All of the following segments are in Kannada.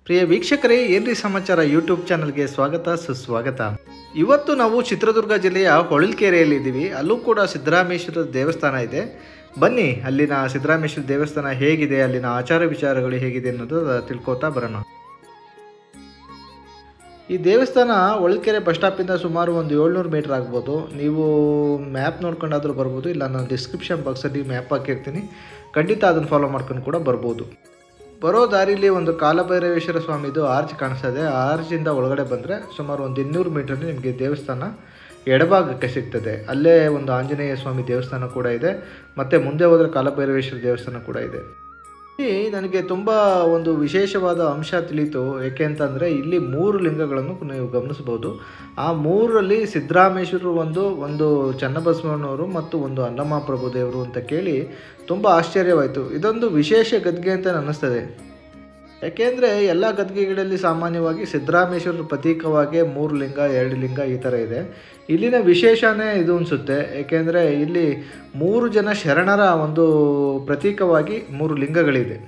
ಪ್ರಿಯ ವೀಕ್ಷಕರೇ, ಏನ್ರಿ ಸಮಾಚಾರ ಯೂಟ್ಯೂಬ್ ಚಾನಲ್ಗೆ ಸ್ವಾಗತ ಸುಸ್ವಾಗತ. ಇವತ್ತು ನಾವು ಚಿತ್ರದುರ್ಗ ಜಿಲ್ಲೆಯ ಹೊಳಲ್ಕೆರೆಯಲ್ಲಿದ್ದೀವಿ. ಅಲ್ಲೂ ಕೂಡ ಸಿದ್ದರಾಮೇಶ್ವರ ದೇವಸ್ಥಾನ ಇದೆ. ಬನ್ನಿ, ಅಲ್ಲಿನ ಸಿದ್ದರಾಮೇಶ್ವರ ದೇವಸ್ಥಾನ ಹೇಗಿದೆ, ಅಲ್ಲಿನ ಆಚಾರ ವಿಚಾರಗಳು ಹೇಗಿದೆ ಅನ್ನೋದು ತಿಳ್ಕೊತಾ ಬರೋಣ. ಈ ದೇವಸ್ಥಾನ ಹೊಳಲ್ಕೆರೆ ಬಸ್ ಸ್ಟಾಪಿಂದ ಸುಮಾರು ಒಂದು 700 ಮೀಟರ್ ಆಗ್ಬೋದು. ನೀವು ಮ್ಯಾಪ್ ನೋಡ್ಕೊಂಡಾದರೂ ಬರ್ಬೋದು, ಇಲ್ಲ ನಾನು ಡಿಸ್ಕ್ರಿಪ್ಷನ್ ಬಾಕ್ಸಲ್ಲಿ ಮ್ಯಾಪ್ ಹಾಕಿರ್ತೀನಿ, ಖಂಡಿತ ಅದನ್ನು ಫಾಲೋ ಮಾಡ್ಕೊಂಡು ಕೂಡ ಬರ್ಬೋದು. ಬರೋ ದಾರಿಲಿ ಒಂದು ಕಾಲಭೈರವೇಶ್ವರ ಸ್ವಾಮಿದು ಆರ್ಚ್ ಕಾಣಿಸ್ತದೆ. ಆ ಆರ್ಚಿಂದ ಒಳಗಡೆ ಬಂದರೆ ಸುಮಾರು ಒಂದು 200 ಮೀಟರ್ಲಿ ನಿಮಗೆ ದೇವಸ್ಥಾನ ಎಡಭಾಗಕ್ಕೆ ಸಿಗ್ತದೆ. ಅಲ್ಲೇ ಒಂದು ಆಂಜನೇಯ ಸ್ವಾಮಿ ದೇವಸ್ಥಾನ ಕೂಡ ಇದೆ, ಮತ್ತು ಮುಂದೆ ಹೋದರೆ ಕಾಲಭೈರವೇಶ್ವರ ದೇವಸ್ಥಾನ ಕೂಡ ಇದೆ. ಇಲ್ಲಿ ನನಗೆ ತುಂಬ ಒಂದು ವಿಶೇಷವಾದ ಅಂಶ ತಿಳಿಯಿತು. ಏಕೆ ಅಂತಂದರೆ ಇಲ್ಲಿ 3 ಲಿಂಗಗಳನ್ನು ನೀವು ಗಮನಿಸ್ಬೋದು. ಆ 3ರಲ್ಲಿ ಸಿದ್ದರಾಮೇಶ್ವರರು ಒಂದು ಚನ್ನಬಸವಣ್ಣವರು ಮತ್ತು ಒಂದು ಅಲ್ಲಮಪ್ರಭು ದೇವರು ಅಂತ ಕೇಳಿ ತುಂಬ ಆಶ್ಚರ್ಯವಾಯಿತು. ಇದೊಂದು ವಿಶೇಷ ಗದ್ಗೆ ಅಂತ ಅನ್ನಿಸ್ತದೆ. ಯಾಕೆಂದರೆ ಎಲ್ಲ ಗದ್ಗೆಗಳಲ್ಲಿ ಸಾಮಾನ್ಯವಾಗಿ ಸಿದ್ದರಾಮೇಶ್ವರರ ಪ್ರತೀಕವಾಗಿ 3 ಲಿಂಗ 2 ಲಿಂಗ ಈ ಥರ ಇದೆ. ಇಲ್ಲಿನ ವಿಶೇಷನೇ ಇದು ಅನಿಸುತ್ತೆ. ಏಕೆಂದರೆ ಇಲ್ಲಿ 3 ಜನ ಶರಣರ ಒಂದು ಪ್ರತೀಕವಾಗಿ 3 ಲಿಂಗಗಳಿದೆ.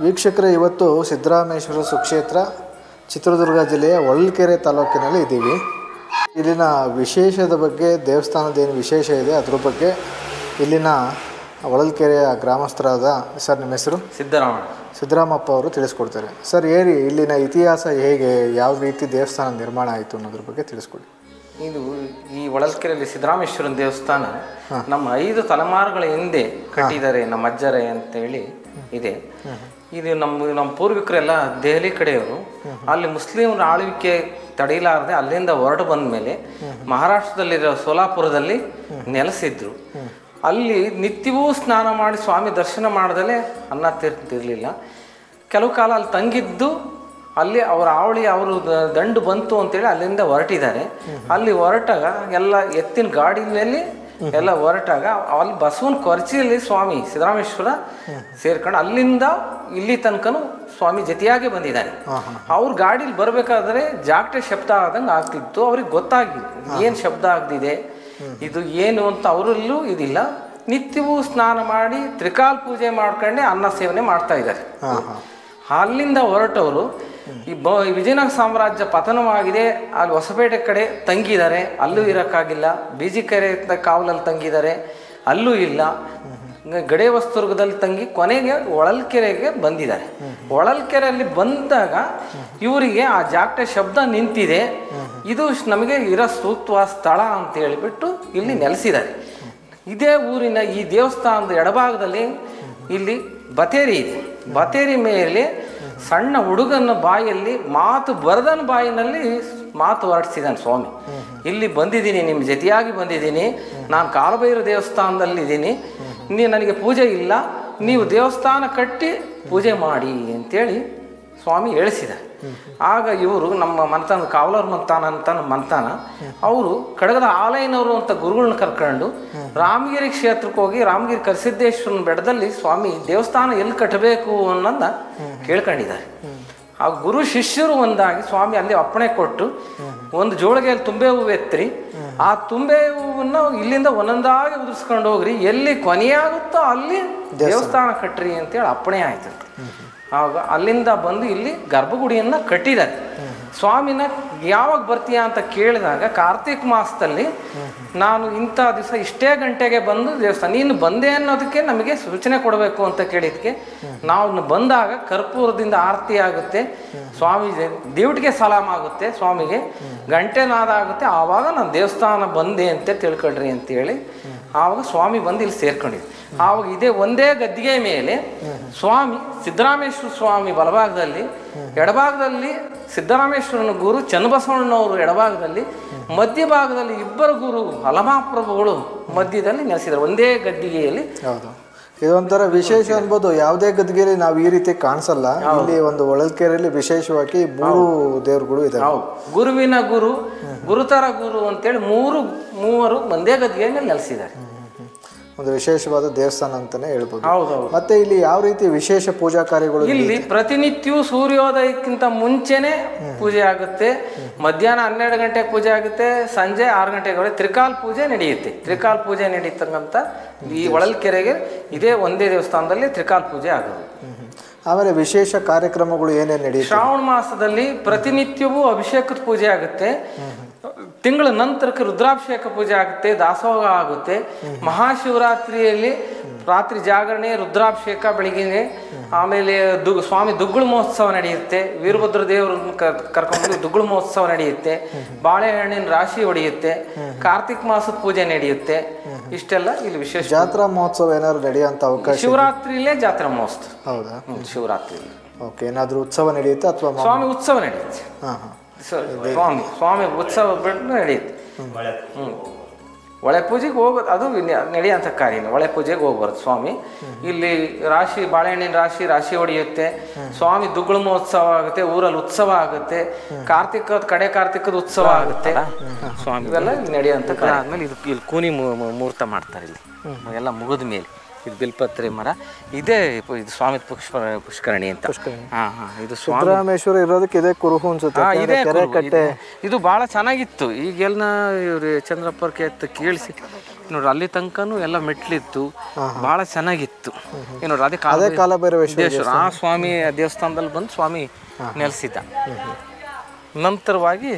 ವೀಕ್ಷಕರೇ, ಇವತ್ತು ಸಿದ್ದರಾಮೇಶ್ವರ ಸುಕ್ಷೇತ್ರ ಚಿತ್ರದುರ್ಗ ಜಿಲ್ಲೆಯ ಹೊಳಲ್ಕೆರೆ ತಾಲೂಕಿನಲ್ಲಿ ಇದ್ದೀವಿ. ಇಲ್ಲಿನ ವಿಶೇಷದ ಬಗ್ಗೆ, ದೇವಸ್ಥಾನದೇನು ವಿಶೇಷ ಇದೆ ಅದ್ರ ಬಗ್ಗೆ ಇಲ್ಲಿನ ಹೊಳಲ್ಕೆರೆಯ ಗ್ರಾಮಸ್ಥರಾದ ಸರ್, ನಿಮ್ಮ ಹೆಸರು? ಸಿದ್ದರಾಮಪ್ಪ ಅವರು ತಿಳಿಸ್ಕೊಡ್ತಾರೆ. ಸರ್, ಹೇಳಿ, ಇಲ್ಲಿನ ಇತಿಹಾಸ ಹೇಗೆ, ಯಾವ ರೀತಿ ದೇವಸ್ಥಾನ ನಿರ್ಮಾಣ ಆಯಿತು ಅನ್ನೋದ್ರ ಬಗ್ಗೆ ತಿಳಿಸ್ಕೊಡಿ. ಇದು ಈ ಹೊಳಲ್ಕೆರೆಯಲ್ಲಿ ಸಿದ್ದರಾಮೇಶ್ವರನ ದೇವಸ್ಥಾನ ನಮ್ಮ 5 ತಲೆಮಾರುಗಳ ಹಿಂದೆ ಕಟ್ಟಿದ್ದಾರೆ, ನಮ್ಮ ಅಜ್ಜರೇ ಅಂತೇಳಿ ಇದೆ. ಇದು ನಮ್ಮ ಪೂರ್ವಿಕರೆಲ್ಲ ದೆಹಲಿ ಕಡೆಯವರು. ಅಲ್ಲಿ ಮುಸ್ಲಿಮರ ಆಳ್ವಿಕೆ ತಡೆಯಲಾರದೆ ಅಲ್ಲಿಂದ ಹೊರಟು ಬಂದ ಮೇಲೆ ಮಹಾರಾಷ್ಟ್ರದಲ್ಲಿರೋ ಸೋಲಾಪುರದಲ್ಲಿ ನೆಲೆಸಿದ್ರು. ಅಲ್ಲಿ ನಿತ್ಯವೂ ಸ್ನಾನ ಮಾಡಿ ಸ್ವಾಮಿ ದರ್ಶನ ಮಾಡ್ದಲೇ ಅನ್ನ ತಿರ್ತಿರ್ಲಿಲ್ಲ. ಕೆಲವು ಕಾಲ ಅಲ್ಲಿ ತಂಗಿದ್ದು, ಅಲ್ಲಿ ಅವರ ಅವರು ದಂಡು ಬಂತು ಅಂತೇಳಿ ಅಲ್ಲಿಂದ ಹೊರಟಿದ್ದಾರೆ. ಅಲ್ಲಿ ಹೊರಟಾಗ ಎಲ್ಲ ಎತ್ತಿನ ಗಾಡಿ ಮೇಲೆ ಎಲ್ಲ ಹೊರಟಾಗ ಅಲ್ಲಿ ಬಸವನ ಕೊರಚಿಯಲ್ಲಿ ಸ್ವಾಮಿ ಸಿದ್ದರಾಮೇಶ್ವರ ಸೇರ್ಕೊಂಡು ಅಲ್ಲಿಂದ ಇಲ್ಲಿ ತನಕನೂ ಸ್ವಾಮಿ ಜೊತೆಯಾಗಿ ಬಂದಿದ್ದಾನೆ. ಅವ್ರ ಗಾಡೀಲಿ ಬರಬೇಕಾದ್ರೆ ಜಾಗಟೆ ಶಬ್ದ ಆದಂಗೆ ಆಗ್ತಿತ್ತು. ಅವ್ರಿಗೆ ಗೊತ್ತಾಗಿದ್ದು ಏನು ಶಬ್ದ ಆಗ್ತಿದೆ, ಇದು ಏನು ಅಂತ ಅವರಲ್ಲೂ ಇದಿಲ್ಲ. ನಿತ್ಯವೂ ಸ್ನಾನ ಮಾಡಿ ತ್ರಿಕಾಲ್ ಪೂಜೆ ಮಾಡ್ಕೊಂಡೆ ಅನ್ನ ಸೇವನೆ ಮಾಡ್ತಾ ಇದ್ದಾರೆ. ಅಲ್ಲಿಂದ ಹೊರಟವರು ಈ ವಿಜಯನಗರ ಸಾಮ್ರಾಜ್ಯ ಪತನವಾಗಿದೆ, ಅಲ್ಲಿ ಹೊಸಪೇಟೆ ಕಡೆ ತಂಗಿದ್ದಾರೆ, ಅಲ್ಲೂ ಇರೋಕ್ಕಾಗಿಲ್ಲ. ಬೀಜಿಕೆರೆ ಕಾವಲಲ್ಲಿ ತಂಗಿದ್ದಾರೆ, ಅಲ್ಲೂ ಇಲ್ಲ. ಗಡೆ ವಸ್ತುರ್ಗದಲ್ಲಿ ತಂಗಿ ಕೊನೆಗೆ ಹೊಳಲ್ಕೆರೆಗೆ ಬಂದಿದ್ದಾರೆ. ಹೊಳಲ್ಕೆರೆಯಲ್ಲಿ ಬಂದಾಗ ಇವರಿಗೆ ಆ ಜಾಗಟೆ ಶಬ್ದ ನಿಂತಿದೆ, ಇದು ನಮಗೆ ಇರೋ ಸೂಕ್ತವಾದ ಸ್ಥಳ ಅಂತ ಹೇಳಿಬಿಟ್ಟು ಇಲ್ಲಿ ನೆಲೆಸಿದ್ದಾರೆ. ಇದೇ ಊರಿನ ಈ ದೇವಸ್ಥಾನದ ಎಡಭಾಗದಲ್ಲಿ ಇಲ್ಲಿ ಬತೇರಿ ಇದೆ. ಬತೇರಿ ಮೇಲೆ ಸಣ್ಣ ಹುಡುಗನ ಬಾಯಲ್ಲಿ ಮಾತು ಬರದನ ಬಾಯಿನಲ್ಲಿ ಮಾತು ಹೊರಡಿಸಿದ್ದಾನೆ ಸ್ವಾಮಿ. ಇಲ್ಲಿ ಬಂದಿದ್ದೀನಿ, ನಿಮ್ಮ ಜೊತೆಯಾಗಿ ಬಂದಿದ್ದೀನಿ, ನಾನು ಕಾಲಭೈರವ ದೇವಸ್ಥಾನದಲ್ಲಿದ್ದೀನಿ, ನನಗೆ ಪೂಜೆ ಇಲ್ಲ, ನೀವು ದೇವಸ್ಥಾನ ಕಟ್ಟಿ ಪೂಜೆ ಮಾಡಿ ಅಂತೇಳಿ ಸ್ವಾಮಿ ಹೇಳಿಸಿದ. ಆಗ ಇವರು ನಮ್ಮ ಮಂತಾನ ಕಾವಲೂರು ಮಂತಾನ ಅವರು ಕಡಗದ ಆಲಯನವರು ಅಂತ ಗುರುಗಳನ್ನ ಕರ್ಕೊಂಡು ರಾಮಗಿರಿ ಕ್ಷೇತ್ರಕ್ಕೆ ಹೋಗಿ ರಾಮಗಿರಿ ಕರಿಸಿದ್ದೇಶ್ವರನ ಬೆಟ್ಟದಲ್ಲಿ ಸ್ವಾಮಿ ದೇವಸ್ಥಾನ ಎಲ್ಲಿ ಕಟ್ಟಬೇಕು ಅನ್ನೋದನ್ನ ಕೇಳ್ಕೊಂಡಿದ್ದಾರೆ. ಆ ಗುರು ಶಿಷ್ಯರು ಒಂದಾಗಿ ಸ್ವಾಮಿ ಅಲ್ಲಿ ಅಪ್ಪಣೆ ಕೊಟ್ಟು ಒಂದು ಜೋಳಿಗೆಯಲ್ಲಿ ತುಂಬೆ ಹೂವು ಎತ್ತರಿ, ಆ ತುಂಬೆ ಹೂವನ್ನ ಇಲ್ಲಿಂದ ಒಂದೊಂದಾಗಿ ಉದುರಿಸ್ಕೊಂಡು ಹೋಗ್ರಿ, ಎಲ್ಲಿ ಕೊನೆಯಾಗುತ್ತೋ ಅಲ್ಲಿ ದೇವಸ್ಥಾನ ಕಟ್ಟ್ರಿ ಅಂತೇಳಿ ಅಪ್ಪಣೆ ಆಯ್ತು. ಆಗ ಅಲ್ಲಿಂದ ಬಂದು ಇಲ್ಲಿ ಗರ್ಭಗುಡಿಯನ್ನು ಕಟ್ಟಿದ್ದಾರೆ. ಸ್ವಾಮಿನ ಯಾವಾಗ ಬರ್ತೀಯ ಅಂತ ಕೇಳಿದಾಗ ಕಾರ್ತಿಕ್ ಮಾಸದಲ್ಲಿ ನಾನು ಇಂಥ ದಿವಸ ಇಷ್ಟೇ ಗಂಟೆಗೆ ಬಂದು ದೇವಸ್ಥಾನ, ನೀನು ಬಂದೆ ಅನ್ನೋದಕ್ಕೆ ನಮಗೆ ಸೂಚನೆ ಕೊಡಬೇಕು ಅಂತ ಕೇಳಿದ್ಕೆ ನಾವು ಬಂದಾಗ ಕರ್ಪೂರದಿಂದ ಆರತಿ ಆಗುತ್ತೆ, ಸ್ವಾಮಿ ದೇವಟಿಗೆ ಸಲಾಮ್ ಆಗುತ್ತೆ, ಸ್ವಾಮಿಗೆ ಗಂಟೆ ನಾದ ಆಗುತ್ತೆ, ಆವಾಗ ನಾನು ದೇವಸ್ಥಾನ ಬಂದೆ ಅಂತ ತಿಳ್ಕೊಳ್ರಿ ಅಂತೇಳಿ ಆವಾಗ ಸ್ವಾಮಿ ಬಂದು ಇಲ್ಲಿ ಸೇರ್ಕೊಂಡಿದ್ದೆ. ಆವಾಗ ಇದೇ ಒಂದೇ ಗದ್ದಿಗೆ ಮೇಲೆ ಸ್ವಾಮಿ ಸಿದ್ದರಾಮೇಶ್ವರ ಸ್ವಾಮಿ ಬಲಭಾಗದಲ್ಲಿ, ಎಡಭಾಗದಲ್ಲಿ ಸಿದ್ದರಾಮೇಶ್ವರನ ಗುರು ಚನ್ನಬಸವಣ್ಣನವರು ಎಡಭಾಗದಲ್ಲಿ, ಮಧ್ಯಭಾಗದಲ್ಲಿ ಇಬ್ಬರು ಗುರು ಹಲಮಾಪ್ರಭುಗಳು ಮಧ್ಯದಲ್ಲಿ ನೆಲೆಸಿದ್ದಾರೆ ಒಂದೇ ಗದ್ದಿಗೆಯಲ್ಲಿ. ಹೌದು, ಇದೊಂಥರ ವಿಶೇಷ ಅನ್ಬೋದು. ಯಾವುದೇ ಗದ್ದಿಗೆಯಲ್ಲಿ ನಾವು ಈ ರೀತಿ ಕಾಣಿಸಲ್ಲ. ಇಲ್ಲಿ ಒಂದು ಹೊಳಲ್ಕೆರೆಯಲ್ಲಿ ವಿಶೇಷವಾಗಿ 3 ದೇವರುಗಳು ಇದೆ. ಗುರುವಿನ ಗುರು, ಗುರುತರ ಗುರು ಅಂತೇಳಿ ಮೂವರು ಒಂದೇ ಗದ್ದಿಗೆ ಮೇಲೆ ನೆಲೆಸಿದ್ದಾರೆ. ಒಂದು ವಿಶೇಷವಾದ ದೇವಸ್ಥಾನ ಅಂತಾನೆ ಹೇಳ್ಬೋದು. ಹೌದೌದು. ಮತ್ತೆ ಇಲ್ಲಿ ಯಾವ ರೀತಿ ವಿಶೇಷ ಪೂಜಾ ಕಾರ್ಯಗಳು? ಇಲ್ಲಿ ಪ್ರತಿನಿತ್ಯವೂ ಸೂರ್ಯೋದಯಕ್ಕಿಂತ ಮುಂಚೆನೆ ಪೂಜೆ ಆಗುತ್ತೆ, ಮಧ್ಯಾಹ್ನ 12 ಗಂಟೆಗೆ ಪೂಜೆ ಆಗುತ್ತೆ, ಸಂಜೆ 6 ಗಂಟೆಗೆ ತ್ರಿಕಾಲ್ ಪೂಜೆ ನಡೆಯುತ್ತೆ. ತ್ರಿಕಾಲ್ ಪೂಜೆ ನಡೀತಕ್ಕಂಥ ಈ ಹೊಳಲ್ಕೆರೆಗೆ ಇದೇ ಒಂದೇ ದೇವಸ್ಥಾನದಲ್ಲಿ ತ್ರಿಕಾಲ್ ಪೂಜೆ ಆಗೋದು. ಆಮೇಲೆ ವಿಶೇಷ ಕಾರ್ಯಕ್ರಮಗಳು ಏನೇನು ನಡೆಯುತ್ತೆ? ಶ್ರಾವಣ ಮಾಸದಲ್ಲಿ ಪ್ರತಿನಿತ್ಯವೂ ಅಭಿಷೇಕದ ಪೂಜೆ ಆಗುತ್ತೆ, ತಿಂಗಳ ನಂತರಕ್ಕೆ ರುದ್ರಾಭಿಷೇಕ ಪೂಜೆ ಆಗುತ್ತೆ, ದಾಸೋಹ ಆಗುತ್ತೆ. ಮಹಾಶಿವರಾತ್ರಿಯಲ್ಲಿ ರಾತ್ರಿ ಜಾಗರಣೆ, ರುದ್ರಾಭಿಷೇಕ ಬೆಳಿಗ್ಗೆ. ಆಮೇಲೆ ಸ್ವಾಮಿ ದುಗ್ಗುಳ ಮಹೋತ್ಸವ ನಡೆಯುತ್ತೆ, ವೀರಭದ್ರ ದೇವರನ್ನು ಕರ್ಕೊಂಡು ದುಗ್ಗುಳ ಮಹೋತ್ಸವ ನಡೆಯುತ್ತೆ, ಬಾಳೆಹಣ್ಣಿನ ರಾಶಿ ಹೊಡೆಯುತ್ತೆ, ಕಾರ್ತಿಕ್ ಮಾಸದ ಪೂಜೆ ನಡೆಯುತ್ತೆ. ಇಷ್ಟೆಲ್ಲ ಇಲ್ಲಿ ವಿಶೇಷ. ಜಾತ್ರಾ ಮಹೋತ್ಸವ ಏನಾದ್ರು ನಡೆಯುವಂತ ಅವಕಾಶ? ಶಿವರಾತ್ರಿಲೇ ಜಾತ್ರಾ ಮಹೋತ್ಸವ. ಹೌದಾ? ಶಿವರಾತ್ರಿ. ಓಕೆ, ಏನಾದ್ರು ಉತ್ಸವ ನಡೆಯುತ್ತೆ ಅಥವಾ ಸ್ವಾಮಿ ಉತ್ಸವ ನಡೆಯುತ್ತೆ? ಸ್ವಾಮಿ ಉತ್ಸವ ಬಿಟ್ಟು ನಡೆಯುತ್ತೆ. ಒಳೆ ಪೂಜೆಗೆ ಹೋಗೋದು ಅದು ನಡೆಯುವಂಥ ಕಾರ್ಯ. ಒಳೆ ಪೂಜೆಗೆ ಹೋಗ್ಬಾರ್ದು ಸ್ವಾಮಿ. ಇಲ್ಲಿ ರಾಶಿ, ಬಾಳೆಹಣ್ಣಿನ ರಾಶಿ ಹೊಡೆಯುತ್ತೆ, ಸ್ವಾಮಿ ದುಗ್ಗುಳ ಮಹೋತ್ಸವ ಆಗುತ್ತೆ, ಊರಲ್ಲಿ ಉತ್ಸವ ಆಗುತ್ತೆ, ಕಡೆ ಕಾರ್ತಿಕದ ಉತ್ಸವ ಆಗುತ್ತೆ. ಸ್ವಾಮಿ ಇವೆಲ್ಲ ನಡೆಯುವಂಥ ಕಾರ್ಯ. ಆದ್ಮೇಲೆ ಇಲ್ಲಿ ಕೂನಿ ಮುಹೂರ್ತ ಮಾಡ್ತಾರೆ. ಇಲ್ಲಿ ಎಲ್ಲ ಮುಗಿದ ಮೇಲೆ ಇದು ಬಿಲ್ಪತ್ರೆ ಮರ ಇದೇ, ಇದು ಸ್ವಾಮಿ ಪುಷ್ಕರಣಿ ಅಂತ. ಇದು ಸಿದ್ದರಾಮೇಶ್ವರ ಇರೋದಕ್ಕೆ ಇದೇ ಕುರುಹು ಅನ್ಸುತ್ತೆ. ಇದೇ ಕಟ್ಟೆ. ಇದು ಬಹಳ ಚೆನ್ನಾಗಿತ್ತು. ಈಗೆಲ್ಲ ಇವ್ರು ಚಂದ್ರಪ್ಪರ್ಕೆ ಕೇಳಿಸಿ ನೋಡ್ರಿ, ಅಲ್ಲಿ ತನಕನೂ ಎಲ್ಲ ಮೆಟ್ಲಿತ್ತು, ಬಹಳ ಚೆನ್ನಾಗಿತ್ತು. ನೋಡ್ರಿ, ಅದೇ ಕಾಲಭೈರವೇಶ್ವರ ಆ ಸ್ವಾಮಿ ದೇವಸ್ಥಾನದಲ್ಲಿ ಬಂದು ಸ್ವಾಮಿ ನೆಲೆಸಿದ್ದ. ನಂತರವಾಗಿ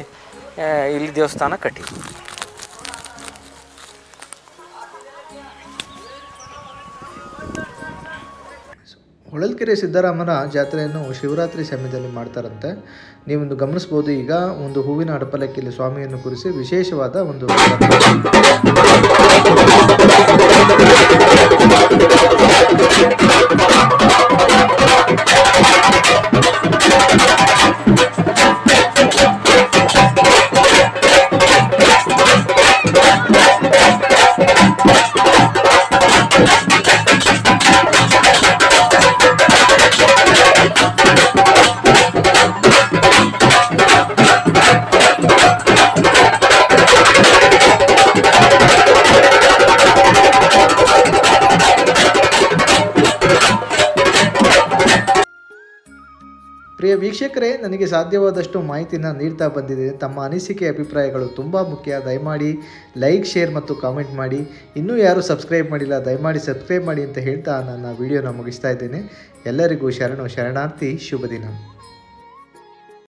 ಇಲ್ಲಿ ದೇವಸ್ಥಾನ ಕಟ್ಟಿದ್ರು. ಹೊಳಲ್ಕೆರೆ ಸಿದ್ದರಾಮನ ಜಾತ್ರೆಯನ್ನು ಶಿವರಾತ್ರಿ ಸಮಯದಲ್ಲಿ ಮಾಡ್ತಾರಂತೆ. ನೀವೊಂದು ಗಮನಿಸ್ಬೋದು. ಈಗ ಒಂದು ಹೂವಿನ ಅಡಪಲಕ್ಕಿಯಲ್ಲಿ ಸ್ವಾಮಿಯನ್ನು ಕೂರಿಸಿ ವಿಶೇಷವಾದ ಒಂದು ಪ್ರಿಯ ವೀಕ್ಷಕರೇ, ನನಗೆ ಸಾಧ್ಯವಾದಷ್ಟು ಮಾಹಿತಿನ ನೀಡ್ತಾ ಬಂದಿದೆ. ತಮ್ಮ ಅನಿಸಿಕೆ ಅಭಿಪ್ರಾಯಗಳು ತುಂಬ ಮುಖ್ಯ. ದಯಮಾಡಿ ಲೈಕ್, ಶೇರ್ ಮತ್ತು ಕಾಮೆಂಟ್ ಮಾಡಿ. ಇನ್ನೂ ಯಾರು ಸಬ್ಸ್ಕ್ರೈಬ್ ಮಾಡಿಲ್ಲ, ದಯಮಾಡಿ ಸಬ್ಸ್ಕ್ರೈಬ್ ಮಾಡಿ ಅಂತ ಹೇಳ್ತಾ ನನ್ನ ವಿಡಿಯೋನ ಮುಗಿಸ್ತಾ ಇದ್ದೇನೆ. ಎಲ್ಲರಿಗೂ ಶರಣಾರ್ಥಿ. ಶುಭ ದಿನ.